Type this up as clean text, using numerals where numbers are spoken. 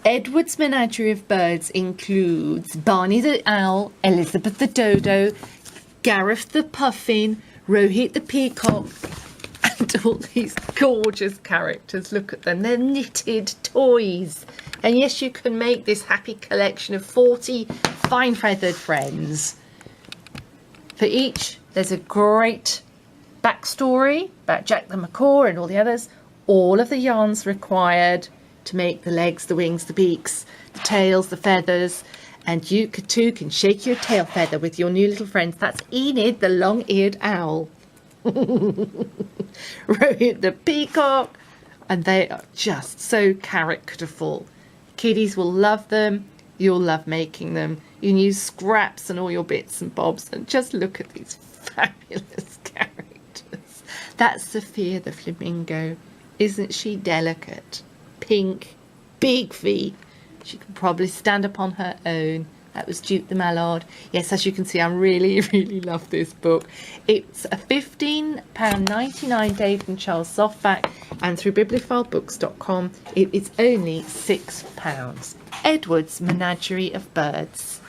Edward's Menagerie of Birds includes Barney the Owl, Elizabeth the Dodo, Gareth the Puffin, Rohit the Peacock, and all these gorgeous characters. Look at them, they're knitted toys. And yes, you can make this happy collection of 40 fine feathered friends. For each, there's a great backstory about Jack the Macaw and all the others. All of the yarns required to make the legs, the wings, the beaks, the tails, the feathers. And you too can shake your tail feather with your new little friends. That's Enid, the long-eared owl. Rohit the Peacock. And they are just so characterful. Kiddies will love them. You'll love making them. You can use scraps and all your bits and bobs. And just look at these fabulous characters. That's Sophia the Flamingo. Isn't she delicate? Pink, big feet. She can probably stand up on her own. That was Duke the Mallard. Yes, as you can see, I really, really love this book. It's a £15.99 David and Charles softback, and through bibliophilebooks.com, it is only £6. Edward's Menagerie of Birds.